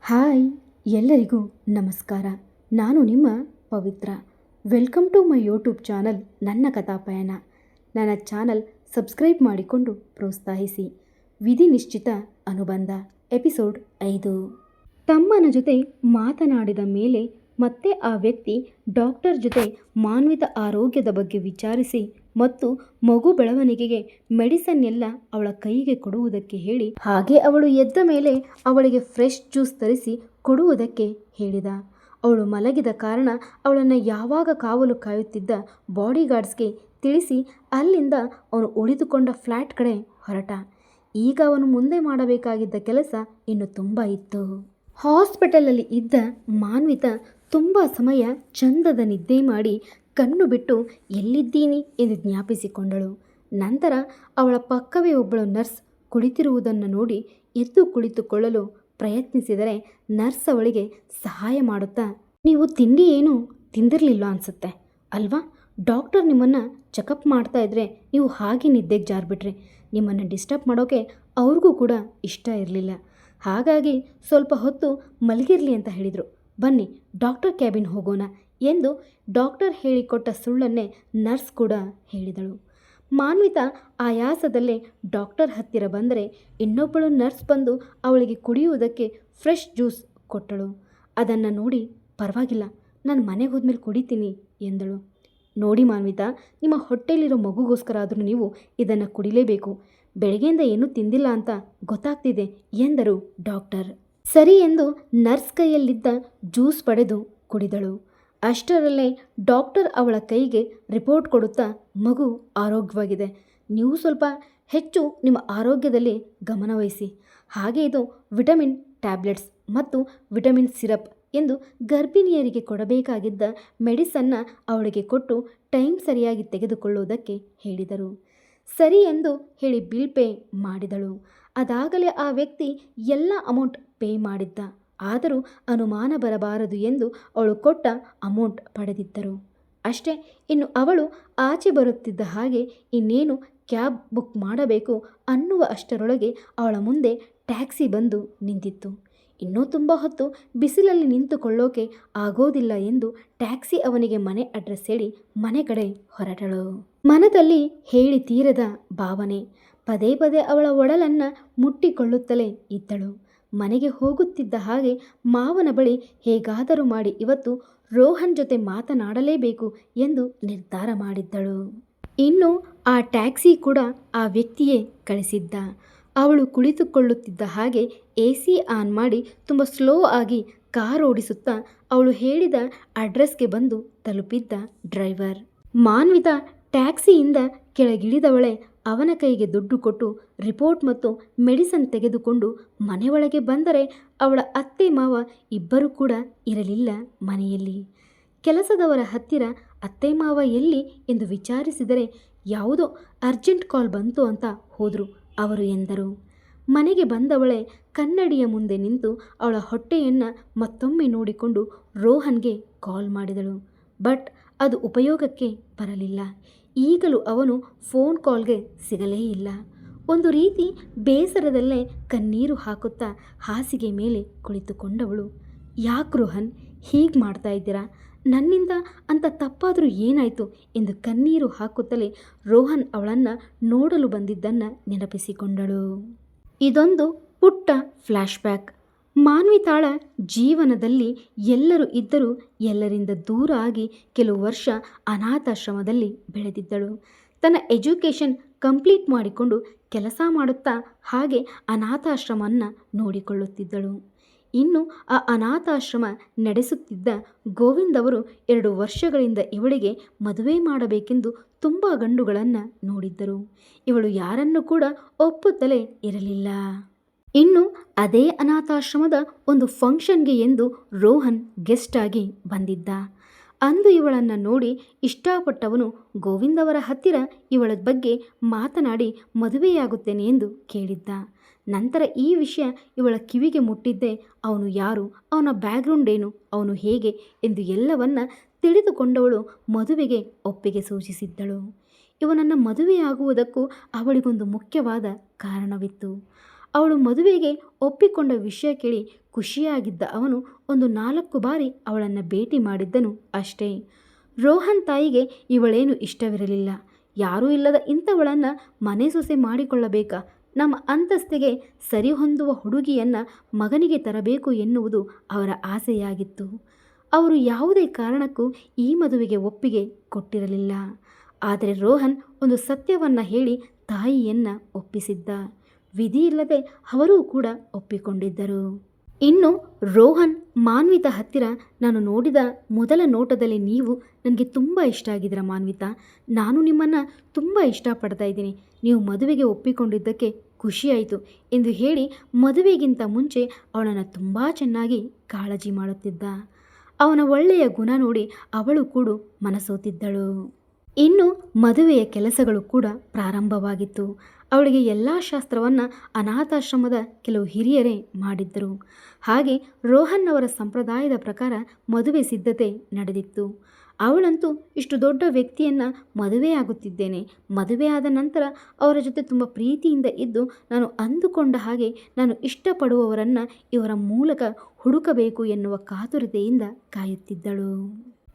Hi ಎಲ್ಲರಿಗೂ ನಮಸ್ಕಾರ. ನಾನು ನಿಮ್ಮ Pavitra. Welcome to my YouTube channel ನನ್ನ ಕಥಾಪಯಣ. ನನ್ನ ಚಾನಲ್ ಸಬ್ಸ್ಕ್ರೈಬ್ ಮಾಡಿಕೊಂಡು ಪ್ರೋತ್ಸಾಹಿಸಿ. ವಿಧಿ ನಿಶ್ಚಿತ ಅನುಬಂಧ ಎಪಿಸೋಡ್ 5. ತಮ್ಮನ ಜೊತೆ ಮಾತನಾಡಿದ ಮೇಲೆ ಮತ್ತೆ ಆ ವ್ಯಕ್ತಿ ಡಾಕ್ಟರ್ ಜೊತೆ ಮಾನ್ವಿತ ಆರೋಗ್ಯದ ಬಗ್ಗೆ ವಿಚಾರಿಸಿ ಮತ್ತು ಮಗು ಬೆಳವಣಿಗೆಗೆ ಮೆಡಿಸನ್ ಎಲ್ಲ ಅವಳ ಕೈಗೆ ಕೊಡುವುದಕ್ಕೆ ಹೇಳಿ, ಹಾಗೆ ಅವಳು ಎದ್ದ ಮೇಲೆ ಅವಳಿಗೆ ಫ್ರೆಶ್ ಜ್ಯೂಸ್ ತರಿಸಿ ಕೊಡುವುದಕ್ಕೆ ಹೇಳಿದ. ಅವಳು ಮಲಗಿದ ಕಾರಣ ಅವಳನ್ನು ಯಾವಾಗ ಕಾವಲು ಕಾಯುತ್ತಿದ್ದ ಬಾಡಿಗಾರ್ಡ್ಸ್ಗೆ ತಿಳಿಸಿ ಅಲ್ಲಿಂದ ಅವನು ಉಳಿದುಕೊಂಡ ಫ್ಲ್ಯಾಟ್ ಕಡೆ ಹೊರಟ. ಈಗ ಅವನು ಮುಂದೆ ಮಾಡಬೇಕಾಗಿದ್ದ ಕೆಲಸ ಇನ್ನು ತುಂಬ ಇತ್ತು. ಹಾಸ್ಪಿಟಲಲ್ಲಿ ಇದ್ದ ಮಾನ್ವಿತ ತುಂಬ ಸಮಯ ಚಂದದ ನಿದ್ದೆ ಮಾಡಿ ಕಣ್ಣು ಬಿಟ್ಟು ಎಲ್ಲಿದ್ದೀನಿ ಎಂದು ಜ್ಞಾಪಿಸಿಕೊಂಡಳು. ನಂತರ ಅವಳ ಪಕ್ಕವೇ ಒಬ್ಬಳು ನರ್ಸ್ ಕುಳಿತಿರುವುದನ್ನು ನೋಡಿ ಎದ್ದು ಕುಳಿತುಕೊಳ್ಳಲು ಪ್ರಯತ್ನಿಸಿದರೆ ನರ್ಸ್ ಅವಳಿಗೆ ಸಹಾಯ ಮಾಡುತ್ತಾ, ನೀವು ತಿಂಡಿ ಏನು ತಿಂದಿರಲಿಲ್ಲ ಅನಿಸುತ್ತೆ ಅಲ್ವಾ? ಡಾಕ್ಟರ್ ನಿಮ್ಮನ್ನು ಚೆಕಪ್ ಮಾಡ್ತಾ ಇದ್ರೆ ನೀವು ಹಾಗೆ ನಿದ್ದೆಗೆ ಜಾರಿಬಿಟ್ರೆ ನಿಮ್ಮನ್ನು ಡಿಸ್ಟರ್ಬ್ ಮಾಡೋಕ್ಕೆ ಅವ್ರಿಗೂ ಕೂಡ ಇಷ್ಟ ಇರಲಿಲ್ಲ. ಹಾಗಾಗಿ ಸ್ವಲ್ಪ ಹೊತ್ತು ಮಲಗಿರಲಿ ಅಂತ ಹೇಳಿದರು. ಬನ್ನಿ ಡಾಕ್ಟರ್ ಕ್ಯಾಬಿನ್ ಹೋಗೋಣ ಎಂದು ಡಾಕ್ಟರ್ ಹೇಳಿಕೊಟ್ಟ ಸುಳ್ಳನ್ನೇ ನರ್ಸ್ ಕೂಡ ಹೇಳಿದಳು. ಮಾನ್ವಿತ ಆಯಾಸದಲ್ಲೇ ಡಾಕ್ಟರ್ ಹತ್ತಿರ ಬಂದರೆ ಇನ್ನೊಬ್ಬಳು ನರ್ಸ್ ಬಂದು ಅವಳಿಗೆ ಕುಡಿಯುವುದಕ್ಕೆ ಫ್ರೆಶ್ ಜ್ಯೂಸ್ ಕೊಟ್ಟಳು. ಅದನ್ನು ನೋಡಿ, ಪರವಾಗಿಲ್ಲ, ನಾನು ಮನೆಗೆ ಹೋದ್ಮೇಲೆ ಕುಡಿತೀನಿ ಎಂದಳು. ನೋಡಿ ಮಾನ್ವಿತ, ನಿಮ್ಮ ಹೊಟ್ಟೆಯಲ್ಲಿರೋ ಮಗುಗೋಸ್ಕರ ಆದರೂ ನೀವು ಇದನ್ನು ಕುಡಿಲೇಬೇಕು. ಬೆಳಗ್ಗೆಯಿಂದ ಏನೂ ತಿಂದಿಲ್ಲ ಅಂತ ಗೊತ್ತಾಗ್ತಿದೆ ಎಂದರು ಡಾಕ್ಟರ್. ಸರಿ ಎಂದು ನರ್ಸ್ ಕೈಯಲ್ಲಿದ್ದ ಜ್ಯೂಸ್ ಪಡೆದು ಕುಡಿದಳು. ಅಷ್ಟರಲ್ಲೇ ಡಾಕ್ಟರ್ ಅವಳ ಕೈಗೆ ರಿಪೋರ್ಟ್ ಕೊಡುತ್ತಾ, ಮಗು ಆರೋಗ್ಯವಾಗಿದೆ, ನೀವು ಸ್ವಲ್ಪ ಹೆಚ್ಚು ನಿಮ್ಮ ಆರೋಗ್ಯದಲ್ಲಿ ಗಮನವಹಿಸಿ. ಹಾಗೆ ಇದು ವಿಟಮಿನ್ ಟ್ಯಾಬ್ಲೆಟ್ಸ್ ಮತ್ತು ವಿಟಮಿನ್ ಸಿರಪ್ ಎಂದು ಗರ್ಭಿಣಿಯರಿಗೆ ಕೊಡಬೇಕಾಗಿದ್ದ ಮೆಡಿಸನ್ನ ಅವಳಿಗೆ ಕೊಟ್ಟು ಟೈಮ್ ಸರಿಯಾಗಿ ತೆಗೆದುಕೊಳ್ಳುವುದಕ್ಕೆ ಹೇಳಿದರು. ಸರಿ ಎಂದು ಹೇಳಿ ಬಿಲ್ ಪೇ ಮಾಡಿದಳು. ಅದಾಗಲೇ ಆ ವ್ಯಕ್ತಿ ಎಲ್ಲ ಅಮೌಂಟ್ ಪೇ ಮಾಡಿದ್ದ. ಆದರೂ ಅನುಮಾನ ಬರಬಾರದು ಎಂದು ಅವಳು ಕೊಟ್ಟ ಅಮೌಂಟ್ ಪಡೆದಿದ್ದರು. ಅಷ್ಟೇ, ಇನ್ನು ಅವಳು ಆಚೆ ಬರುತ್ತಿದ್ದ ಹಾಗೆ ಇನ್ನೇನು ಕ್ಯಾಬ್ ಬುಕ್ ಮಾಡಬೇಕು ಅನ್ನುವ ಅಷ್ಟರೊಳಗೆ ಅವಳ ಮುಂದೆ ಟ್ಯಾಕ್ಸಿ ಬಂದು ನಿಂತಿತ್ತು. ಇನ್ನೂ ತುಂಬ ಹೊತ್ತು ಬಿಸಿಲಲ್ಲಿ ನಿಂತುಕೊಳ್ಳೋಕೆ ಆಗೋದಿಲ್ಲ ಎಂದು ಟ್ಯಾಕ್ಸಿ ಅವನಿಗೆ ಮನೆ ಅಡ್ರೆಸ್ ಹೇಳಿ ಮನೆ ಕಡೆ ಹೊರಟಳು. ಮನದಲ್ಲಿ ಹೇಳಿ ತೀರದ ಭಾವನೆ. ಪದೇ ಪದೇ ಅವಳ ಒಡಲನ್ನು ಮುಟ್ಟಿಕೊಳ್ಳುತ್ತಲೇ ಇದ್ದಳು. ಮನೆಗೆ ಹೋಗುತ್ತಿದ್ದ ಹಾಗೆ ಮಾವನ ಬಳಿ ಹೇಗಾದರೂ ಮಾಡಿ ಇವತ್ತು ರೋಹನ್ ಜೊತೆ ಮಾತನಾಡಲೇಬೇಕು ಎಂದು ನಿರ್ಧಾರ ಮಾಡಿದ್ದಳು. ಇನ್ನು ಆ ಟ್ಯಾಕ್ಸಿ ಕೂಡ ಆ ವ್ಯಕ್ತಿಯೇ ಕಳಿಸಿದ್ದ. ಅವಳು ಕುಳಿತುಕೊಳ್ಳುತ್ತಿದ್ದ ಹಾಗೆ AC ಆನ್ ಮಾಡಿ ತುಂಬ ಸ್ಲೋ ಆಗಿ ಕಾರ್ ಓಡಿಸುತ್ತಾ ಅವಳು ಹೇಳಿದ ಅಡ್ರೆಸ್ಗೆ ಬಂದು ತಲುಪಿದ್ದ ಡ್ರೈವರ್. ಮಾನ್ವಿತ ಟ್ಯಾಕ್ಸಿಯಿಂದ ಕೆಳಗಿಳಿದವಳೆ ಅವನ ಕೈಗೆ ದುಡ್ಡು ಕೊಟ್ಟು ರಿಪೋರ್ಟ್ ಮತ್ತು ಮೆಡಿಸನ್ ತೆಗೆದುಕೊಂಡು ಮನೆಯೊಳಗೆ ಬಂದರೆ ಅವಳ ಅತ್ತೆ ಮಾವ ಇಬ್ಬರೂ ಕೂಡ ಇರಲಿಲ್ಲ ಮನೆಯಲ್ಲಿ. ಕೆಲಸದವರ ಹತ್ತಿರ ಅತ್ತೆ ಮಾವ ಎಲ್ಲಿ ಎಂದು ವಿಚಾರಿಸಿದರೆ ಯಾವುದೋ ಅರ್ಜೆಂಟ್ ಕಾಲ್ ಬಂತು ಅಂತ ಹೋದರು ಅವರು ಎಂದರು. ಮನೆಗೆ ಬಂದವಳೆ ಕನ್ನಡಿಯ ಮುಂದೆ ನಿಂತು ಅವಳ ಹೊಟ್ಟೆಯನ್ನು ಮತ್ತೊಮ್ಮೆ ನೋಡಿಕೊಂಡು ರೋಹನ್ಗೆ ಕಾಲ್ ಮಾಡಿದಳು. ಬಟ್ ಅದು ಉಪಯೋಗಕ್ಕೆ ಬರಲಿಲ್ಲ. ಈಗಲೂ ಅವನು ಫೋನ್ ಕಾಲ್ಗೆ ಸಿಗಲೇ ಇಲ್ಲ. ಒಂದು ರೀತಿ ಬೇಸರದಲ್ಲೇ ಕಣ್ಣೀರು ಹಾಕುತ್ತಾ ಹಾಸಿಗೆ ಮೇಲೆ ಕುಳಿತುಕೊಂಡವಳು. ಯಾಕೆ ರೋಹನ್ ಹೀಗೆ ಮಾಡ್ತಾ ಇದ್ದೀರಾ? ನನ್ನಿಂದ ಅಂತ ತಪ್ಪಾದರೂ ಏನಾಯಿತು ಎಂದು ಕಣ್ಣೀರು ಹಾಕುತ್ತಲೇ ರೋಹನ್ ಅವಳನ್ನು ನೋಡಲು ಬಂದಿದ್ದನ್ನು ನೆನಪಿಸಿಕೊಂಡಳು. ಇದೊಂದು ಪುಟ್ಟ ಫ್ಲ್ಯಾಶ್ಬ್ಯಾಕ್. ಮಾನ್ವಿತಾಳ ಜೀವನದಲ್ಲಿ ಎಲ್ಲರೂ ಇದ್ದರೂ ಎಲ್ಲರಿಂದ ದೂರ ಆಗಿ ಕೆಲವು ವರ್ಷ ಅನಾಥಾಶ್ರಮದಲ್ಲಿ ಬೆಳೆದಿದ್ದಳು. ತನ್ನ ಎಜುಕೇಷನ್ ಕಂಪ್ಲೀಟ್ ಮಾಡಿಕೊಂಡು ಕೆಲಸ ಮಾಡುತ್ತಾ ಹಾಗೆ ಅನಾಥಾಶ್ರಮವನ್ನು ನೋಡಿಕೊಳ್ಳುತ್ತಿದ್ದಳು. ಇನ್ನು ಆ ಅನಾಥಾಶ್ರಮ ನಡೆಸುತ್ತಿದ್ದ ಗೋವಿಂದ್ ಅವರು 2 ವರ್ಷಗಳಿಂದ ಇವಳಿಗೆ ಮದುವೆ ಮಾಡಬೇಕೆಂದು ತುಂಬ ಗಂಡುಗಳನ್ನು ನೋಡಿದ್ದರು. ಇವಳು ಯಾರನ್ನು ಕೂಡ ಒಪ್ಪುತ್ತಲೇ ಇರಲಿಲ್ಲ. ಇನ್ನು ಅದೇ ಅನಾಥಾಶ್ರಮದ ಒಂದು ಫಂಕ್ಷನ್ಗೆ ಎಂದು ರೋಹನ್ ಗೆಸ್ಟ್ ಆಗಿ ಬಂದಿದ್ದ. ಅಂದು ಇವಳನ್ನು ನೋಡಿ ಇಷ್ಟಪಟ್ಟವನು ಗೋವಿಂದ್ ಅವರ ಹತ್ತಿರ ಇವಳ ಬಗ್ಗೆ ಮಾತನಾಡಿ ಮದುವೆಯಾಗುತ್ತೇನೆ ಎಂದು ಕೇಳಿದ್ದ. ನಂತರ ಈ ವಿಷಯ ಇವಳ ಕಿವಿಗೆ ಮುಟ್ಟಿದ್ದೇ ಅವನು ಯಾರು, ಅವನ ಬ್ಯಾಕ್ಗ್ರೌಂಡ್ ಏನು, ಅವನು ಹೇಗೆ ಎಂದು ಎಲ್ಲವನ್ನ ತಿಳಿದುಕೊಂಡವಳು ಮದುವೆಗೆ ಒಪ್ಪಿಗೆ ಸೂಚಿಸಿದ್ದಳು. ಇವನನ್ನು ಮದುವೆಯಾಗುವುದಕ್ಕೂ ಅವಳಿಗೊಂದು ಮುಖ್ಯವಾದ ಕಾರಣವಿತ್ತು. ಅವಳು ಮದುವೆಗೆ ಒಪ್ಪಿಕೊಂಡ ವಿಷಯ ಕೇಳಿ ಖುಷಿಯಾಗಿದ್ದ ಅವನು ಒಂದು 4 ಬಾರಿ ಅವಳನ್ನು ಭೇಟಿ ಮಾಡಿದ್ದನು ಅಷ್ಟೇ. ರೋಹನ್ ತಾಯಿಗೆ ಇವಳೇನು ಇಷ್ಟವಿರಲಿಲ್ಲ. ಯಾರೂ ಇಲ್ಲದ ಇಂಥವಳನ್ನು ಮನೆ ಸೊಸೆ ಮಾಡಿಕೊಳ್ಳಬೇಕಾ, ನಮ್ಮ ಅಂತಸ್ತಿಗೆ ಸರಿಹೊಂದುವ ಹುಡುಗಿಯನ್ನು ಮಗನಿಗೆ ತರಬೇಕು ಎನ್ನುವುದು ಅವರ ಆಸೆಯಾಗಿತ್ತು. ಅವರು ಯಾವುದೇ ಕಾರಣಕ್ಕೂ ಈ ಮದುವೆಗೆ ಒಪ್ಪಿಗೆ ಕೊಟ್ಟಿರಲಿಲ್ಲ. ಆದರೆ ರೋಹನ್ ಒಂದು ಸತ್ಯವನ್ನು ಹೇಳಿ ತಾಯಿಯನ್ನು ಒಪ್ಪಿಸಿದ್ದ. ವಿಧಿ ಇಲ್ಲದೆ ಅವರೂ ಕೂಡ ಒಪ್ಪಿಕೊಂಡಿದ್ದರು. ಇನ್ನು ರೋಹನ್ ಮಾನ್ವಿತಾ ಹತ್ತಿರ, ನಾನು ನೋಡಿದ ಮೊದಲ ನೋಟದಲ್ಲಿ ನೀವು ನನಗೆ ತುಂಬ ಇಷ್ಟ ಆಗಿದ್ದೀರ ಮಾನ್ವಿತಾ, ನಾನು ನಿಮ್ಮನ್ನು ತುಂಬ ಇಷ್ಟಪಡ್ತಾ ಇದ್ದೀನಿ, ನೀವು ಮದುವೆಗೆ ಒಪ್ಪಿಕೊಂಡಿದ್ದಕ್ಕೆ ಖುಷಿಯಾಯಿತು ಎಂದು ಹೇಳಿ ಮದುವೆಗಿಂತ ಮುಂಚೆ ಅವಳನ್ನು ತುಂಬ ಚೆನ್ನಾಗಿ ಕಾಳಜಿ ಮಾಡುತ್ತಿದ್ದ. ಅವನ ಒಳ್ಳೆಯ ಗುಣ ನೋಡಿ ಅವಳು ಕೂಡ ಮನಸೋತಿದ್ದಳು. ಇನ್ನು ಮದುವೆಯ ಕೆಲಸಗಳು ಕೂಡ ಪ್ರಾರಂಭವಾಗಿತ್ತು. ಅವಳಿಗೆ ಎಲ್ಲ ಶಾಸ್ತ್ರವನ್ನು ಅನಾಥಾಶ್ರಮದ ಕೆಲವು ಹಿರಿಯರೇ ಮಾಡಿದ್ದರು. ಹಾಗೆ ರೋಹನ್ ಅವರ ಸಂಪ್ರದಾಯದ ಪ್ರಕಾರ ಮದುವೆ ಸಿದ್ಧತೆ ನಡೆದಿತ್ತು. ಅವಳಂತೂ ಇಷ್ಟು ದೊಡ್ಡ ವ್ಯಕ್ತಿಯನ್ನು ಮದುವೆಯಾಗುತ್ತಿದ್ದೇನೆ, ಮದುವೆ ಆದ ನಂತರ ಅವರ ಜೊತೆ ತುಂಬ ಪ್ರೀತಿಯಿಂದ ಇದ್ದು ನಾನು ಅಂದುಕೊಂಡ ಹಾಗೆ ನಾನು ಇಷ್ಟಪಡುವವರನ್ನು ಇವರ ಮೂಲಕ ಹುಡುಕಬೇಕು ಎನ್ನುವ ಕಾತುರತೆಯಿಂದ ಕಾಯುತ್ತಿದ್ದಳು.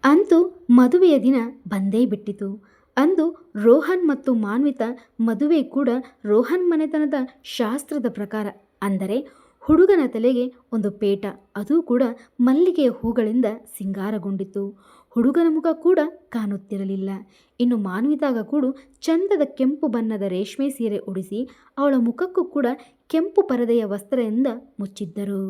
ಅಂತೂ ಮದುವೆಯ ದಿನ ಬಂದೇ ಬಿಟ್ಟಿತು. ಅಂದು ರೋಹನ್ ಮತ್ತು ಮಾನ್ವಿತಾ ಮದುವೆ ಕೂಡ ರೋಹನ್ ಮನೆತನದ ಶಾಸ್ತ್ರದ ಪ್ರಕಾರ, ಅಂದರೆ ಹುಡುಗನ ತಲೆಗೆ ಒಂದು ಪೇಟ, ಅದು ಕೂಡ ಮಲ್ಲಿಗೆಯ ಹೂಗಳಿಂದ ಸಿಂಗಾರಗೊಂಡಿತು. ಹುಡುಗನ ಮುಖ ಕೂಡ ಕಾಣುತ್ತಿರಲಿಲ್ಲ. ಇನ್ನು ಮಾನ್ವಿತಾಗ ಕೂಡ ಚಂದದ ಕೆಂಪು ಬಣ್ಣದ ರೇಷ್ಮೆ ಸೀರೆ ಉಡಿಸಿ ಅವಳ ಮುಖಕ್ಕೂ ಕೂಡ ಕೆಂಪು ಪರದೆಯ ವಸ್ತ್ರದಿಂದ ಮುಚ್ಚಿದ್ದರು.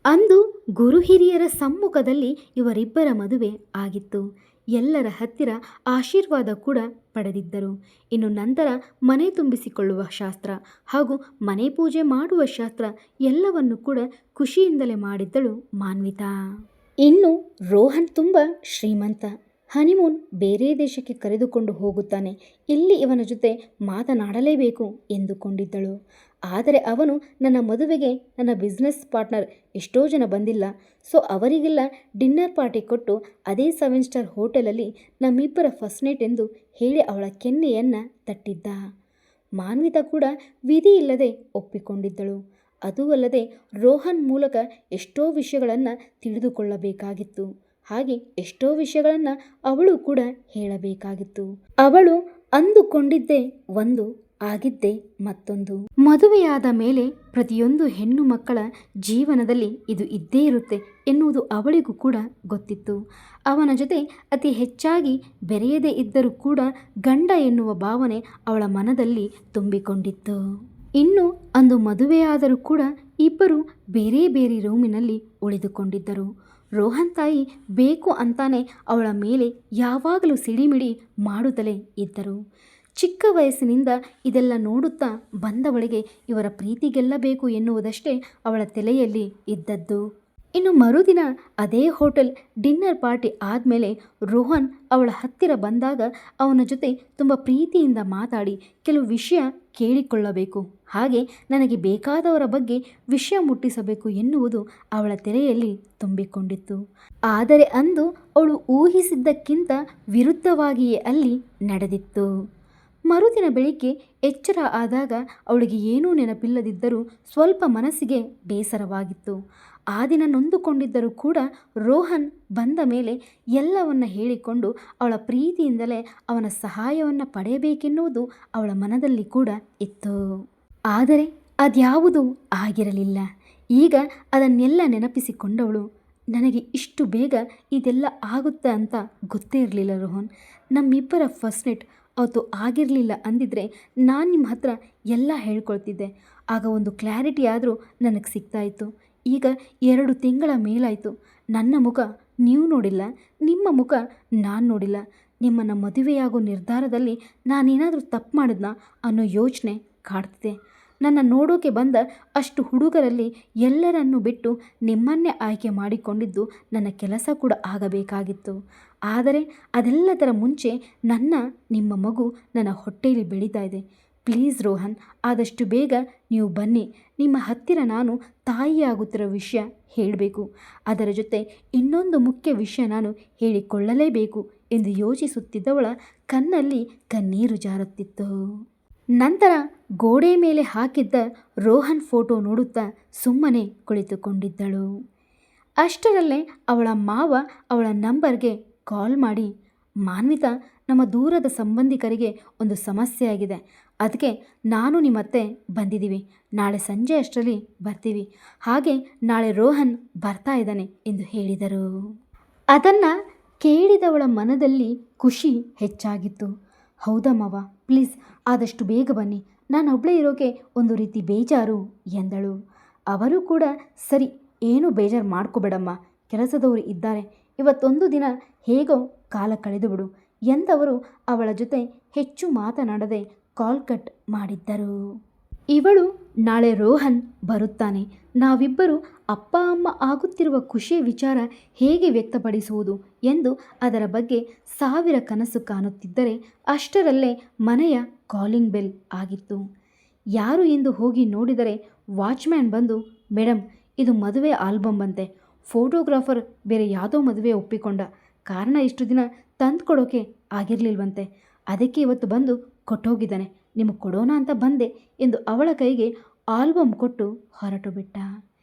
ಅಂದು ಗುರು ಹಿರಿಯರ ಸಮ್ಮುಖದಲ್ಲಿ ಇವರಿಬ್ಬರ ಮದುವೆ ಆಗಿತ್ತು. ಎಲ್ಲರ ಹತ್ತಿರ ಆಶೀರ್ವಾದ ಕೂಡ ಪಡೆದಿದ್ದರು. ಇನ್ನು ನಂತರ ಮನೆ ತುಂಬಿಸಿಕೊಳ್ಳುವ ಶಾಸ್ತ್ರ ಹಾಗೂ ಮನೆ ಪೂಜೆ ಮಾಡುವ ಶಾಸ್ತ್ರ ಎಲ್ಲವನ್ನು ಕೂಡ ಖುಷಿಯಿಂದಲೇ ಮಾಡಿದ್ದಳು ಮಾನ್ವಿತಾ. ಇನ್ನು ರೋಹನ್ ತುಂಬ ಶ್ರೀಮಂತ. ಹನಿಮೂನ್ ಬೇರೆ ದೇಶಕ್ಕೆ ಕರೆದುಕೊಂಡು ಹೋಗುತ್ತಾನೆ, ಇಲ್ಲಿ ಇವನ ಜೊತೆ ಮಾತನಾಡಲೇಬೇಕು ಎಂದುಕೊಂಡಿದ್ದಳು. ಆದರೆ ಅವನು, ನನ್ನ ಮದುವೆಗೆ ನನ್ನ ಬಿಸ್ನೆಸ್ ಪಾರ್ಟ್ನರ್ ಎಷ್ಟೋ ಜನ ಬಂದಿಲ್ಲ, ಸೊ ಅವರಿಗೆಲ್ಲ ಡಿನ್ನರ್ ಪಾರ್ಟಿ ಕೊಟ್ಟು ಅದೇ 7 ಸ್ಟಾರ್ ಹೋಟೆಲಲ್ಲಿ ನಮ್ಮಿಬ್ಬರ ಫಸ್ಟ್ ನೈಟ್ ಎಂದು ಹೇಳಿ ಅವಳ ಕೆನ್ನೆಯನ್ನು ತಟ್ಟಿದ್ದ. ಮಾನ್ವಿತಾ ಕೂಡ ವಿಧಿ ಇಲ್ಲದೆ ಒಪ್ಪಿಕೊಂಡಿದ್ದಳು. ಅದೂ ಅಲ್ಲದೆ ರೋಹನ್ ಮೂಲಕ ಎಷ್ಟೋ ವಿಷಯಗಳನ್ನು ತಿಳಿದುಕೊಳ್ಳಬೇಕಾಗಿತ್ತು. ಹಾಗೆ ಎಷ್ಟೋ ವಿಷಯಗಳನ್ನು ಅವಳು ಕೂಡ ಹೇಳಬೇಕಾಗಿತ್ತು. ಅವಳು ಅಂದುಕೊಂಡಿದ್ದೇ ಒಂದು, ಆಗಿದ್ದೇ ಮತ್ತೊಂದು. ಮದುವೆಯಾದ ಮೇಲೆ ಪ್ರತಿಯೊಂದು ಹೆಣ್ಣು ಮಕ್ಕಳ ಜೀವನದಲ್ಲಿ ಇದು ಇದ್ದೇ ಇರುತ್ತೆ ಎನ್ನುವುದು ಅವಳಿಗೂ ಕೂಡ ಗೊತ್ತಿತ್ತು. ಅವನ ಜೊತೆ ಅತಿ ಹೆಚ್ಚಾಗಿ ಬೆರೆಯದೇ ಇದ್ದರೂ ಕೂಡ ಗಂಡ ಎನ್ನುವ ಭಾವನೆ ಅವಳ ಮನದಲ್ಲಿ ತುಂಬಿಕೊಂಡಿತ್ತು. ಇನ್ನು ಅಂದು ಮದುವೆಯಾದರೂ ಕೂಡ ಇಬ್ಬರು ಬೇರೆ ಬೇರೆ ರೂಮಿನಲ್ಲಿ ಉಳಿದುಕೊಂಡಿದ್ದರು. ರೋಹನ್ ತಾಯಿ ಬೇಕು ಅಂತಾನೆ ಅವಳ ಮೇಲೆ ಯಾವಾಗಲೂ ಸಿಡಿಮಿಡಿ ಮಾಡುತ್ತಲೇ ಇದ್ದರು. ಚಿಕ್ಕ ವಯಸ್ಸಿನಿಂದ ಇದೆಲ್ಲ ನೋಡುತ್ತಾ ಬಂದವಳಿಗೆ ಇವರ ಪ್ರೀತಿ ಗೆಲ್ಲಬೇಕು ಎನ್ನುವುದಷ್ಟೇ ಅವಳ ತಲೆಯಲ್ಲಿ ಇದ್ದದ್ದು. ಇನ್ನು ಮರುದಿನ ಅದೇ ಹೋಟೆಲ್ ಡಿನ್ನರ್ ಪಾರ್ಟಿ ಆದಮೇಲೆ ರೋಹನ್ ಅವಳ ಹತ್ತಿರ ಬಂದಾಗ ಅವನ ಜೊತೆ ತುಂಬ ಪ್ರೀತಿಯಿಂದ ಮಾತಾಡಿ ಕೆಲವು ವಿಷಯ ಕೇಳಿಕೊಳ್ಳಬೇಕು, ಹಾಗೆ ನನಗೆ ಬೇಕಾದವರ ಬಗ್ಗೆ ವಿಷಯ ಮುಟ್ಟಿಸಬೇಕು ಎನ್ನುವುದು ಅವಳ ತೆರೆಯಲ್ಲಿ ತುಂಬಿಕೊಂಡಿತ್ತು. ಆದರೆ ಅಂದು ಅವಳು ಊಹಿಸಿದ್ದಕ್ಕಿಂತ ವಿರುದ್ಧವಾಗಿಯೇ ಅಲ್ಲಿ ನಡೆದಿತ್ತು. ಮರುದಿನ ಬೆಳಿಗ್ಗೆ ಎಚ್ಚರ ಆದಾಗ ಅವಳಿಗೆ ಏನೂ ನೆನಪಿಲ್ಲದಿದ್ದರೂ ಸ್ವಲ್ಪ ಮನಸ್ಸಿಗೆ ಬೇಸರವಾಗಿತ್ತು. ಆ ದಿನ ನೊಂದುಕೊಂಡಿದ್ದರೂ ಕೂಡ ರೋಹನ್ ಬಂದ ಮೇಲೆ ಎಲ್ಲವನ್ನ ಹೇಳಿಕೊಂಡು ಅವಳ ಪ್ರೀತಿಯಿಂದಲೇ ಅವನ ಸಹಾಯವನ್ನು ಪಡೆಯಬೇಕೆನ್ನುವುದು ಅವಳ ಮನದಲ್ಲಿ ಕೂಡ ಇತ್ತು. ಆದರೆ ಅದ್ಯಾವುದೂ ಆಗಿರಲಿಲ್ಲ. ಈಗ ಅದನ್ನೆಲ್ಲ ನೆನಪಿಸಿಕೊಂಡವಳು, ನನಗೆ ಇಷ್ಟು ಬೇಗ ಇದೆಲ್ಲ ಆಗುತ್ತೆ ಅಂತ ಗೊತ್ತೇ ಇರಲಿಲ್ಲ ರೋಹನ್. ನಮ್ಮಿಬ್ಬರ ಫಸ್ಟ್ ನೈಟ್ ಅವತ್ತು ಆಗಿರಲಿಲ್ಲ ಅಂದಿದ್ರೆ ನಾನು ನಿಮ್ಮ ಹತ್ರ ಎಲ್ಲ ಹೇಳ್ಕೊಳ್ತಿದ್ದೆ. ಆಗ ಒಂದು ಕ್ಲಾರಿಟಿ ಆದರೂ ನನಗೆ ಸಿಗ್ತಾಯಿತ್ತು. ಈಗ 2 ತಿಂಗಳ ಮೇಲಾಯಿತು. ನನ್ನ ಮುಖ ನೀವು ನೋಡಿಲ್ಲ, ನಿಮ್ಮ ಮುಖ ನಾನು ನೋಡಿಲ್ಲ. ನಿಮ್ಮನ್ನು ಮದುವೆಯಾಗೋ ನಿರ್ಧಾರದಲ್ಲಿ ನಾನೇನಾದರೂ ತಪ್ಪು ಮಾಡಿದ್ನಾ ಅನ್ನೋ ಯೋಚನೆ ಕಾಡ್ತಿದೆ. ನನ್ನ ನೋಡೋಕೆ ಬಂದ ಅಷ್ಟು ಹುಡುಗರಲ್ಲಿ ಎಲ್ಲರನ್ನೂ ಬಿಟ್ಟು ನಿಮ್ಮನ್ನೇ ಆಯ್ಕೆ ಮಾಡಿಕೊಂಡಿದ್ದು ನನ್ನ ಕೆಲಸ ಕೂಡ ಆಗಬೇಕಾಗಿತ್ತು. ಆದರೆ ಅದೆಲ್ಲದರ ಮುಂಚೆ ನಿಮ್ಮ ಮಗು ನನ್ನ ಹೊಟ್ಟೆಯಲ್ಲಿ ಬೆಳೀತಾ ಇದೆ. ಪ್ಲೀಸ್ ರೋಹನ್, ಆದಷ್ಟು ಬೇಗ ನೀವು ಬನ್ನಿ. ನಿಮ್ಮ ಹತ್ತಿರ ನಾನು ತಾಯಿಯಾಗುತ್ತಿರೋ ವಿಷಯ ಹೇಳಬೇಕು. ಅದರ ಜೊತೆ ಇನ್ನೊಂದು ಮುಖ್ಯ ವಿಷಯ ನಾನು ಹೇಳಿಕೊಳ್ಳಲೇಬೇಕು ಎಂದು ಯೋಚಿಸುತ್ತಿದ್ದವಳ ಕಣ್ಣಲ್ಲಿ ಕಣ್ಣೀರು ಜಾರುತ್ತಿತ್ತು. ನಂತರ ಗೋಡೆ ಮೇಲೆ ಹಾಕಿದ್ದ ರೋಹನ್ ಫೋಟೋ ನೋಡುತ್ತಾ ಸುಮ್ಮನೆ ಕುಳಿತುಕೊಂಡಿದ್ದಳು. ಅಷ್ಟರಲ್ಲೇ ಅವಳ ಮಾವ ಅವಳ ನಂಬರ್ಗೆ ಕಾಲ್ ಮಾಡಿ, ಮಾನ್ವಿತಾ, ನಮ್ಮ ದೂರದ ಸಂಬಂಧಿಕರಿಗೆ ಒಂದು ಸಮಸ್ಯೆ ಆಗಿದೆ, ಅದಕ್ಕೆ ನಾನು ನಿಮ್ಮತ್ತೆ ಬಂದಿದ್ದೀವಿ, ನಾಳೆ ಸಂಜೆ ಅಷ್ಟರಲ್ಲಿ ಬರ್ತೀವಿ, ಹಾಗೆ ನಾಳೆ ರೋಹನ್ ಬರ್ತಾ ಇದ್ದಾನೆ ಎಂದು ಹೇಳಿದರು. ಅದನ್ನು ಕೇಳಿದವಳ ಮನದಲ್ಲಿ ಖುಷಿ ಹೆಚ್ಚಾಗಿತ್ತು. ಹೌದಾ ಮಾವ, ಪ್ಲೀಸ್ ಆದಷ್ಟು ಬೇಗ ಬನ್ನಿ, ನಾನು ಒಬ್ಬಳೇ ಇರೋಕೆ ಒಂದು ರೀತಿ ಬೇಜಾರು ಎಂದಳು. ಅವರು ಕೂಡ ಸರಿ, ಏನು ಬೇಜಾರು ಮಾಡ್ಕೋಬೇಡಮ್ಮ, ಕೆಲಸದವರು ಇದ್ದಾರೆ, ಇವತ್ತೊಂದು ದಿನ ಹೇಗೋ ಕಾಲ ಕಳೆದು ಬಿಡು ಎಂದವರು ಅವಳ ಜೊತೆ ಹೆಚ್ಚು ಮಾತನಾಡದೆ ಕಾಲ್ ಕಟ್ ಮಾಡಿದ್ದರು. ಇವಳು ನಾಳೆ ರೋಹನ್ ಬರುತ್ತಾನೆ, ನಾವಿಬ್ಬರು ಅಪ್ಪ ಅಮ್ಮ ಆಗುತ್ತಿರುವ ಖುಷಿಯ ವಿಚಾರ ಹೇಗೆ ವ್ಯಕ್ತಪಡಿಸುವುದು ಎಂದು ಅದರ ಬಗ್ಗೆ 1000 ಕನಸು ಕಾಣುತ್ತಿದ್ದರೆ ಅಷ್ಟರಲ್ಲೇ ಮನೆಯ ಕಾಲಿಂಗ್ ಬೆಲ್ ಆಗಿತ್ತು. ಯಾರು ಎಂದು ಹೋಗಿ ನೋಡಿದರೆ ವಾಚ್ಮ್ಯಾನ್ ಬಂದು, ಮೇಡಮ್, ಇದು ಮದುವೆ ಆಲ್ಬಮ್ ಅಂತೆ, ಫೋಟೋಗ್ರಾಫರ್ ಬೇರೆ ಯಾವುದೋ ಮದುವೆ ಒಪ್ಪಿಕೊಂಡ ಕಾರಣ ಇಷ್ಟು ದಿನ ತಂದು ಕೊಡೋಕೆ ಆಗಿರಲಿಲ್ವಂತೆ, ಅದಕ್ಕೆ ಇವತ್ತು ಬಂದು ಕೊಟ್ಟೋಗಿದ್ದಾನೆ, ನಿಮಗೆ ಕೊಡೋಣ ಅಂತ ಬಂದೆ ಎಂದು ಅವಳ ಕೈಗೆ ಆಲ್ಬಮ್ ಕೊಟ್ಟು ಹೊರಟು ಬಿಟ್ಟ.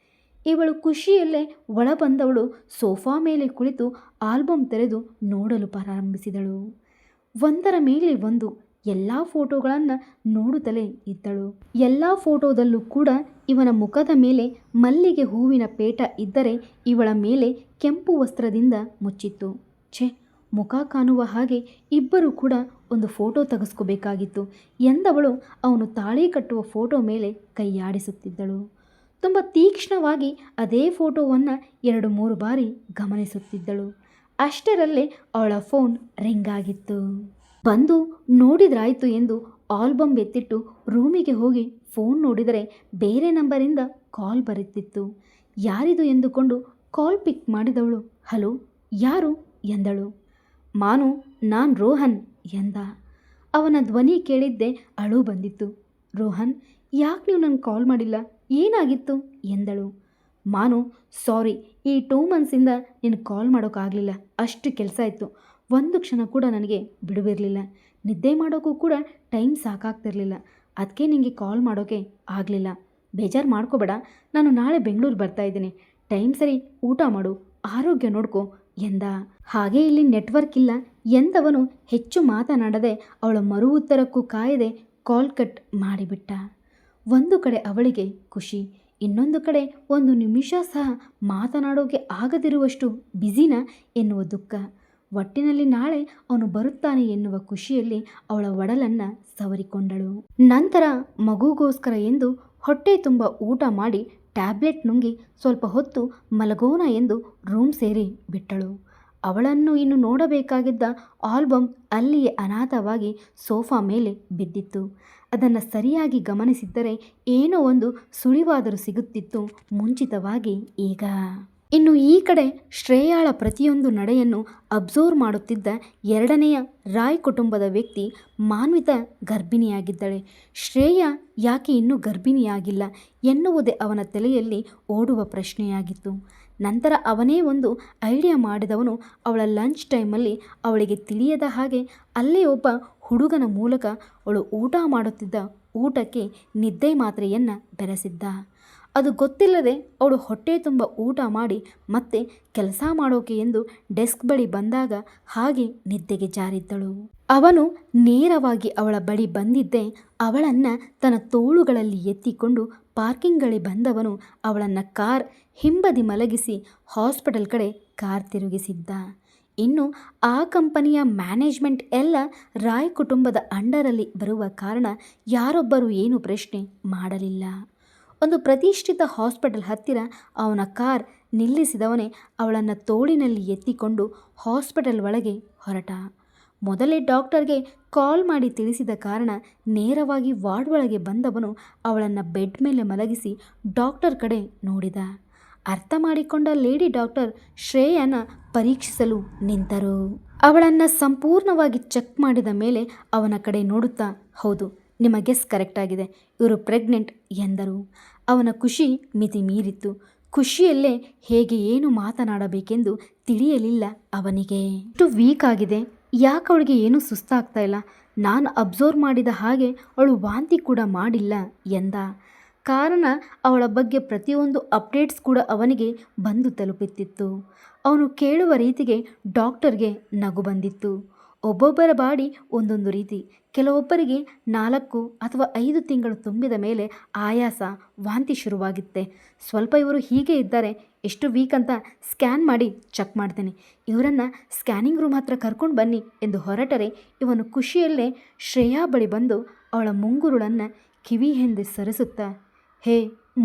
ಇವಳು ಖುಷಿಯಲ್ಲೇ ಒಳ ಬಂದವಳು ಸೋಫಾ ಮೇಲೆ ಕುಳಿತು ಆಲ್ಬಮ್ ತೆರೆದು ನೋಡಲು ಪ್ರಾರಂಭಿಸಿದಳು. ಒಂದರ ಮೇಲೆ ಒಂದು ಎಲ್ಲ ಫೋಟೋಗಳನ್ನು ನೋಡುತ್ತಲೇ ಇದ್ದಳು. ಎಲ್ಲ ಫೋಟೋದಲ್ಲೂ ಕೂಡ ಇವನ ಮುಖದ ಮೇಲೆ ಮಲ್ಲಿಗೆ ಹೂವಿನ ಪೇಟ ಇದ್ದರೆ ಇವಳ ಮೇಲೆ ಕೆಂಪು ವಸ್ತ್ರದಿಂದ ಮುಚ್ಚಿತ್ತು. ಛೆ, ಮುಖ ಕಾಣುವ ಹಾಗೆ ಇಬ್ಬರು ಕೂಡ ಒಂದು ಫೋಟೋ ತೆಗೆಸ್ಕೋಬೇಕಾಗಿತ್ತು ಎಂದವಳು ಅವನು ತಾಳಿ ಕಟ್ಟುವ ಫೋಟೋ ಮೇಲೆ ಕೈಯಾಡಿಸುತ್ತಿದ್ದಳು. ತುಂಬ ತೀಕ್ಷ್ಣವಾಗಿ ಅದೇ ಫೋಟೋವನ್ನು 2-3 ಬಾರಿ ಗಮನಿಸುತ್ತಿದ್ದಳು. ಅಷ್ಟರಲ್ಲೇ ಅವಳ ಫೋನ್ ರಿಂಗ್ ಆಗಿತ್ತು. ಬಂದು ನೋಡಿದ್ರಾಯ್ತು ಎಂದು ಆಲ್ಬಮ್ ಎತ್ತಿಟ್ಟು ರೂಮಿಗೆ ಹೋಗಿ ಫೋನ್ ನೋಡಿದರೆ ಬೇರೆ ನಂಬರಿಂದ ಕಾಲ್ ಬರುತ್ತಿತ್ತು. ಯಾರಿದು ಎಂದುಕೊಂಡು ಕಾಲ್ ಪಿಕ್ ಮಾಡಿದವಳು, ಹಲೋ, ಯಾರು ಎಂದಳು. ಮಾನು, ನಾನು ರೋಹನ್ ಎಂದ. ಅವನ ಧ್ವನಿ ಕೇಳಿದ್ದೆ ಅಳು ಬಂದಿತ್ತು. ರೋಹನ್, ಯಾಕೆ ನೀವು ನನಗೆ ಕಾಲ್ ಮಾಡಿಲ್ಲ, ಏನಾಗಿತ್ತು ಎಂದಳು. ಮಾನು, ಸಾರಿ, ಈ 2 ಮಂತ್ಸಿಂದ ನೀನು ಕಾಲ್ ಮಾಡೋಕ್ಕಾಗಲಿಲ್ಲ, ಅಷ್ಟು ಕೆಲಸ ಇತ್ತು, ಒಂದು ಕ್ಷಣ ಕೂಡ ನನಗೆ ಬಿಡುವಿರಲಿಲ್ಲ, ನಿದ್ದೆ ಮಾಡೋಕ್ಕೂ ಕೂಡ ಟೈಮ್ ಸಾಕಾಗ್ತಿರಲಿಲ್ಲ, ಅದಕ್ಕೆ ನಿನಗೆ ಕಾಲ್ ಮಾಡೋಕ್ಕೆ ಆಗಲಿಲ್ಲ, ಬೇಜಾರು ಮಾಡ್ಕೋಬೇಡ, ನಾನು ನಾಳೆ ಬೆಂಗಳೂರು ಬರ್ತಾ ಇದ್ದೀನಿ, ಟೈಮ್ ಸರಿ ಊಟ ಮಾಡು, ಆರೋಗ್ಯ ನೋಡ್ಕೊ ಎಂದ. ಹಾಗೆ ಇಲ್ಲಿ ನೆಟ್ವರ್ಕ್ ಇಲ್ಲ ಎಂದವನು ಹೆಚ್ಚು ಮಾತನಾಡದೆ ಅವಳ ಮರು ಉತ್ತರಕ್ಕೂ ಕಾಯದೆ ಕಾಲ್ ಕಟ್ ಮಾಡಿಬಿಟ್ಟ. ಒಂದು ಕಡೆ ಅವಳಿಗೆ ಖುಷಿ, ಇನ್ನೊಂದು ಕಡೆ ಒಂದು ನಿಮಿಷ ಸಹ ಮಾತನಾಡೋಕೆ ಆಗದಿರುವಷ್ಟು ಬ್ಯುಸಿನ ಎನ್ನುವ ದುಃಖ. ಒಟ್ಟಿನಲ್ಲಿ ನಾಳೆ ಅವನು ಬರುತ್ತಾನೆ ಎನ್ನುವ ಖುಷಿಯಲ್ಲಿ ಅವಳ ಒಡಲನ್ನು ಸವರಿಕೊಂಡಳು. ನಂತರ ಮಗುಗೋಸ್ಕರ ಎಂದು ಹೊಟ್ಟೆ ತುಂಬ ಊಟ ಮಾಡಿ ಟ್ಯಾಬ್ಲೆಟ್ ನುಂಗಿ ಸ್ವಲ್ಪ ಹೊತ್ತು ಮಲಗೋಣ ಎಂದು ರೂಮ್ ಸೇರಿ ಬಿಟ್ಟಳು. ಅವಳನ್ನು ಇನ್ನು ನೋಡಬೇಕಾಗಿದ್ದ ಆಲ್ಬಮ್ ಅಲ್ಲಿಯೇ ಅನಾಥವಾಗಿ ಸೋಫಾ ಮೇಲೆ ಬಿದ್ದಿತ್ತು. ಅದನ್ನು ಸರಿಯಾಗಿ ಗಮನಿಸಿದ್ದರೆ ಏನೋ ಒಂದು ಸುಳಿವಾದರೂ ಸಿಗುತ್ತಿತ್ತು ಮುಂಚಿತವಾಗಿ. ಈಗ ಇನ್ನು ಈ ಕಡೆ ಶ್ರೇಯಾಳ ಪ್ರತಿಯೊಂದು ನಡೆಯನ್ನು ಅಬ್ಸರ್ವ್ ಮಾಡುತ್ತಿದ್ದ 2ನೇಯ ರಾಯ್ ಕುಟುಂಬದ ವ್ಯಕ್ತಿ ಮಾನ್ವಿತಾ ಗರ್ಭಿಣಿಯಾಗಿದ್ದಾಳೆ. ಶ್ರೇಯಾ ಯಾಕೆ ಇನ್ನೂ ಗರ್ಭಿಣಿಯಾಗಿಲ್ಲ ಎನ್ನುವುದೇ ಅವನ ತಲೆಯಲ್ಲಿ ಓಡುವ ಪ್ರಶ್ನೆಯಾಗಿತ್ತು. ನಂತರ ಅವನೇ ಒಂದು ಐಡಿಯಾ ಮಾಡಿದವನು ಅವಳ ಲಂಚ್ ಟೈಮಲ್ಲಿ ಅವಳಿಗೆ ತಿಳಿಯದ ಹಾಗೆ ಅಲ್ಲೇ ಒಬ್ಬ ಹುಡುಗನ ಮೂಲಕ ಅವಳು ಊಟ ಮಾಡುತ್ತಿದ್ದ ಊಟಕ್ಕೆ ನಿದ್ದೆ ಮಾತ್ರೆಯನ್ನು ಬೆರೆಸಿದ್ದ. ಅದು ಗೊತ್ತಿಲ್ಲದೆ ಅವಳು ಹೊಟ್ಟೆ ತುಂಬ ಊಟ ಮಾಡಿ ಮತ್ತೆ ಕೆಲಸ ಮಾಡೋಕೆ ಎಂದು ಡೆಸ್ಕ್ ಬಳಿ ಬಂದಾಗ ಹಾಗೆ ನಿದ್ದೆಗೆ ಜಾರಿದ್ದಳು. ಅವನು ನೇರವಾಗಿ ಅವಳ ಬಳಿ ಬಂದಿದ್ದೇ ಅವಳನ್ನು ತನ್ನ ತೋಳುಗಳಲ್ಲಿ ಎತ್ತಿಕೊಂಡು ಪಾರ್ಕಿಂಗ್ ಬಳಿ ಬಂದವನು ಅವಳನ್ನು ಕಾರ್ ಹಿಂಬದಿ ಮಲಗಿಸಿ ಹಾಸ್ಪಿಟಲ್ ಕಡೆ ಕಾರ್ ತಿರುಗಿಸಿದ್ದ. ಇನ್ನು ಆ ಕಂಪನಿಯ ಮ್ಯಾನೇಜ್ಮೆಂಟ್ ಎಲ್ಲ ರಾಯ್ ಕುಟುಂಬದ ಅಂಡರಲ್ಲಿ ಬರುವ ಕಾರಣ ಯಾರೊಬ್ಬರೂ ಏನು ಪ್ರಶ್ನೆ ಮಾಡಲಿಲ್ಲ. ಒಂದು ಪ್ರತಿಷ್ಠಿತ ಹಾಸ್ಪಿಟಲ್ ಹತ್ತಿರ ಅವನ ಕಾರ್ ನಿಲ್ಲಿಸಿದವನೇ ಅವಳನ್ನು ತೋಳಿನಲ್ಲಿ ಎತ್ತಿಕೊಂಡು ಹಾಸ್ಪಿಟಲ್ ಒಳಗೆ ಹೊರಟ. ಮೊದಲೇ ಡಾಕ್ಟರ್ಗೆ ಕಾಲ್ ಮಾಡಿ ತಿಳಿಸಿದ ಕಾರಣ ನೇರವಾಗಿ ವಾರ್ಡ್ ಒಳಗೆ ಬಂದವನು ಅವಳನ್ನು ಬೆಡ್ ಮೇಲೆ ಮಲಗಿಸಿ ಡಾಕ್ಟರ್ ಕಡೆ ನೋಡಿದ. ಅರ್ಥ ಮಾಡಿಕೊಂಡ ಲೇಡಿ ಡಾಕ್ಟರ್ ಶ್ರೇಯನ ಪರೀಕ್ಷಿಸಲು ನಿಂತರು. ಅವಳನ್ನು ಸಂಪೂರ್ಣವಾಗಿ ಚೆಕ್ ಮಾಡಿದ ಮೇಲೆ ಅವನ ಕಡೆ ನೋಡುತ್ತಾ, ಹೌದು, ನಿಮ್ಮ ಗೆಸ್ ಕರೆಕ್ಟ್ ಆಗಿದೆ, ಇವರು ಪ್ರೆಗ್ನೆಂಟ್ ಎಂದರು. ಅವನ ಖುಷಿ ಮಿತಿ ಮೀರಿತ್ತು. ಖುಷಿಯಲ್ಲೇ ಹೇಗೆ ಏನು ಮಾತನಾಡಬೇಕೆಂದು ತಿಳಿಯಲಿಲ್ಲ ಅವನಿಗೆ. ಇಷ್ಟು ವೀಕ್ ಆಗಿದೆ, ಯಾಕೆ ಅವಳಿಗೆ ಏನೂ ಸುಸ್ತಾಗ್ತಾ ಇಲ್ಲ, ನಾನು ಅಬ್ಸರ್ವ್ ಮಾಡಿದ ಹಾಗೆ ಅವಳು ವಾಂತಿ ಕೂಡ ಮಾಡಿಲ್ಲ ಎಂದ. ಕಾರಣ ಅವಳ ಬಗ್ಗೆ ಪ್ರತಿಯೊಂದು ಅಪ್ಡೇಟ್ಸ್ ಕೂಡ ಅವನಿಗೆ ಬಂದು ತಲುಪುತ್ತಿತ್ತು. ಅವನು ಕೇಳುವ ರೀತಿಗೆ ಡಾಕ್ಟರ್ಗೆ ನಗು ಬಂದಿತ್ತು. ಒಬ್ಬೊಬ್ಬರ ಬಾಡಿ ಒಂದೊಂದು ರೀತಿ. ಕೆಲವೊಬ್ಬರಿಗೆ 4 ಅಥವಾ 5 ತಿಂಗಳು ತುಂಬಿದ ಮೇಲೆ ಆಯಾಸ, ವಾಂತಿ ಶುರುವಾಗುತ್ತೆ. ಸ್ವಲ್ಪ ಇವರು ಹೀಗೆ ಇದ್ದಾರೆ, ಎಷ್ಟು ವೀಕ್ ಅಂತ ಸ್ಕ್ಯಾನ್ ಮಾಡಿ ಚೆಕ್ ಮಾಡ್ತೇನೆ, ಇವರನ್ನು ಸ್ಕ್ಯಾನಿಂಗ್ ರೂಮ್ ಹತ್ರ ಕರ್ಕೊಂಡು ಬನ್ನಿ ಎಂದು ಹೊರಟರೆ ಇವನು ಖುಷಿಯಲ್ಲೇ ಶ್ರೇಯಾ ಬಳಿ ಬಂದು ಅವಳ ಮುಂಗುರುಳನ್ನು ಕಿವಿ ಹಿಂದೆ ಸರಿಸುತ್ತಾ, ಹೇ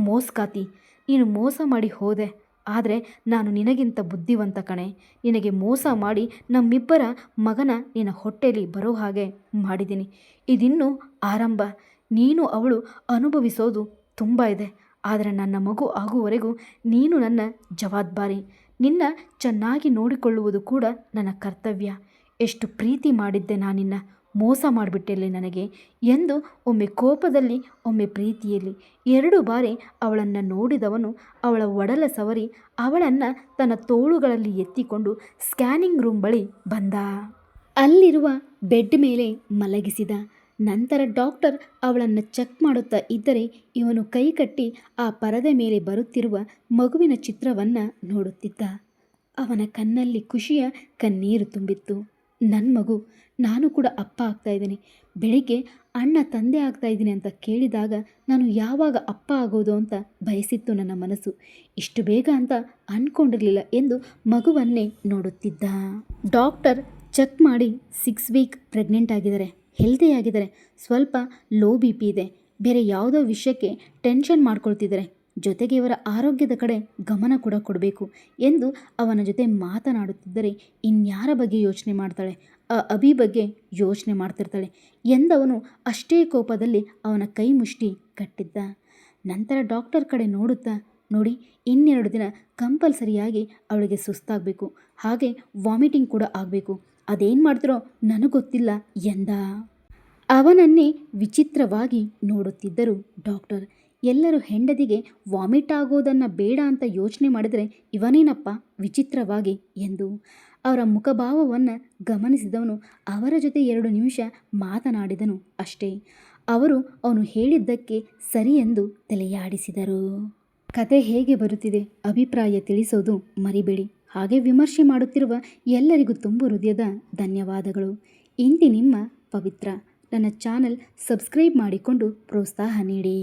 ಮೋಸ್ಕಾತಿ, ನೀನು ಮೋಸ ಮಾಡಿ ಹೋದೆ. ಆದರೆ ನಾನು ನಿನಗಿಂತ ಬುದ್ಧಿವಂತ ಕಣೆ. ನಿನಗೆ ಮೋಸ ಮಾಡಿ ನಮ್ಮಿಬ್ಬರ ಮಗನ ನಿನ್ನ ಹೊಟ್ಟೆಯಲ್ಲಿ ಬರೋ ಹಾಗೆ ಮಾಡಿದ್ದೀನಿ. ಇದಿನ್ನೂ ಆರಂಭ. ನೀನು ಅವಳು ಅನುಭವಿಸೋದು ತುಂಬ ಇದೆ. ಆದರೆ ನನ್ನ ಮಗು ಆಗುವವರೆಗೂ ನೀನು ನನ್ನ ಜವಾಬ್ದಾರಿ. ನಿನ್ನ ಚೆನ್ನಾಗಿ ನೋಡಿಕೊಳ್ಳುವುದು ಕೂಡ ನನ್ನ ಕರ್ತವ್ಯ. ಎಷ್ಟು ಪ್ರೀತಿ ಮಾಡಿದ್ದೆ ನಾನಿನ್ನ, ಮೋಸ ಮಾಡಿಬಿಟ್ಟೆಲೆ ನನಗೆ ಎಂದು ಒಮ್ಮೆ ಕೋಪದಲ್ಲಿ ಒಮ್ಮೆ ಪ್ರೀತಿಯಲ್ಲಿ 2 ಬಾರಿ ಅವಳನ್ನು ನೋಡಿದವನು ಅವಳ ಒಡಲ ಸವರಿ ಅವಳನ್ನು ತನ್ನ ತೋಳುಗಳಲ್ಲಿ ಎತ್ತಿಕೊಂಡು ಸ್ಕ್ಯಾನಿಂಗ್ ರೂಮ್ ಬಳಿ ಬಂದ. ಅಲ್ಲಿರುವ ಬೆಡ್ ಮೇಲೆ ಮಲಗಿಸಿದ. ನಂತರ ಡಾಕ್ಟರ್ ಅವಳನ್ನು ಚೆಕ್ ಮಾಡುತ್ತಾ ಇದ್ದರೆ ಇವನು ಕೈ ಕಟ್ಟಿ ಆ ಪರದೆ ಮೇಲೆ ಬರುತ್ತಿರುವ ಮಗುವಿನ ಚಿತ್ರವನ್ನು ನೋಡುತ್ತಿದ್ದ. ಅವನ ಕಣ್ಣಲ್ಲಿ ಖುಷಿಯ ಕಣ್ಣೀರು ತುಂಬಿತ್ತು. ನನ್ನ ಮಗು, ನಾನು ಕೂಡ ಅಪ್ಪ ಆಗ್ತಾ ಇದ್ದೀನಿ. ಬೆಳಿಗ್ಗೆ ಅಣ್ಣ ತಂದೆ ಆಗ್ತಾ ಇದ್ದೀನಿ ಅಂತ ಕೇಳಿದಾಗ ನಾನು ಯಾವಾಗ ಅಪ್ಪ ಆಗೋದು ಅಂತ ಬಯಸಿತ್ತು ನನ್ನ ಮನಸ್ಸು. ಇಷ್ಟು ಬೇಗ ಅಂತ ಅಂದ್ಕೊಂಡಿರಲಿಲ್ಲ ಎಂದು ಮಗುವನ್ನೇ ನೋಡುತ್ತಿದ್ದ. ಡಾಕ್ಟರ್ ಚೆಕ್ ಮಾಡಿ 6 ವೀಕ್ ಪ್ರೆಗ್ನೆಂಟ್ ಆಗಿದ್ದಾರೆ, ಹೆಲ್ದಿ ಆಗಿದ್ದಾರೆ. ಸ್ವಲ್ಪ ಲೋ ಬಿ ಪಿ ಇದೆ. ಬೇರೆ ಯಾವುದೋ ವಿಷಯಕ್ಕೆ ಟೆನ್ಷನ್ ಮಾಡ್ಕೊಳ್ತಿದ್ದಾರೆ. ಜೊತೆಗೆ ಇವರ ಆರೋಗ್ಯದ ಕಡೆ ಗಮನ ಕೂಡ ಕೊಡಬೇಕು ಎಂದು ಅವನ ಜೊತೆ ಮಾತನಾಡುತ್ತಿದ್ದರೆ ಇನ್ಯಾರ ಬಗ್ಗೆ ಯೋಚನೆ ಮಾಡ್ತಾಳೆ, ಆ ಅಭಿ ಬಗ್ಗೆ ಯೋಚನೆ ಮಾಡ್ತಿರ್ತಾಳೆ ಎಂದವನು ಅಷ್ಟೇ ಕೋಪದಲ್ಲಿ ಅವನ ಕೈ ಮುಷ್ಟಿ ಕಟ್ಟಿದ್ದ. ನಂತರ ಡಾಕ್ಟರ್ ಕಡೆ ನೋಡುತ್ತಾ, ನೋಡಿ, ಇನ್ನೆರಡು ದಿನ ಕಂಪಲ್ಸರಿಯಾಗಿ ಅವಳಿಗೆ ಸುಸ್ತಾಗಬೇಕು, ಹಾಗೆ ವಾಮಿಟಿಂಗ್ ಕೂಡ ಆಗಬೇಕು. ಅದೇನು ಮಾಡ್ತಿರೋ ನನಗೆ ಗೊತ್ತಿಲ್ಲ ಎಂದ. ಅವನನ್ನೇ ವಿಚಿತ್ರವಾಗಿ ನೋಡುತ್ತಿದ್ದರು ಡಾಕ್ಟರ್. ಎಲ್ಲರೂ ಹೆಂಡತಿಗೆ ವಾಮಿಟ್ ಆಗೋದನ್ನು ಬೇಡ ಅಂತ ಯೋಚನೆ ಮಾಡಿದರೆ ಇವನೇನಪ್ಪ ವಿಚಿತ್ರವಾಗಿ ಎಂದು ಅವರ ಮುಖಭಾವವನ್ನು ಗಮನಿಸಿದವನು ಅವರ ಜೊತೆ 2 ನಿಮಿಷ ಮಾತನಾಡಿದನು ಅಷ್ಟೇ. ಅವರು ಅವನು ಹೇಳಿದ್ದಕ್ಕೆ ಸರಿ ಎಂದು ತಲೆಯಾಡಿಸಿದರು. ಕತೆ ಹೇಗೆ ಬರುತ್ತಿದೆ ಅಭಿಪ್ರಾಯ ತಿಳಿಸೋದು ಮರಿಬೇಡಿ. ಹಾಗೆ ವಿಮರ್ಶೆ ಮಾಡುತ್ತಿರುವ ಎಲ್ಲರಿಗೂ ತುಂಬ ಹೃದಯದ ಧನ್ಯವಾದಗಳು. ಇಂತಿ ನಿಮ್ಮ ಪವಿತ್ರ. ನನ್ನ ಚಾನಲ್ ಸಬ್ಸ್ಕ್ರೈಬ್ ಮಾಡಿಕೊಂಡು ಪ್ರೋತ್ಸಾಹ ನೀಡಿ.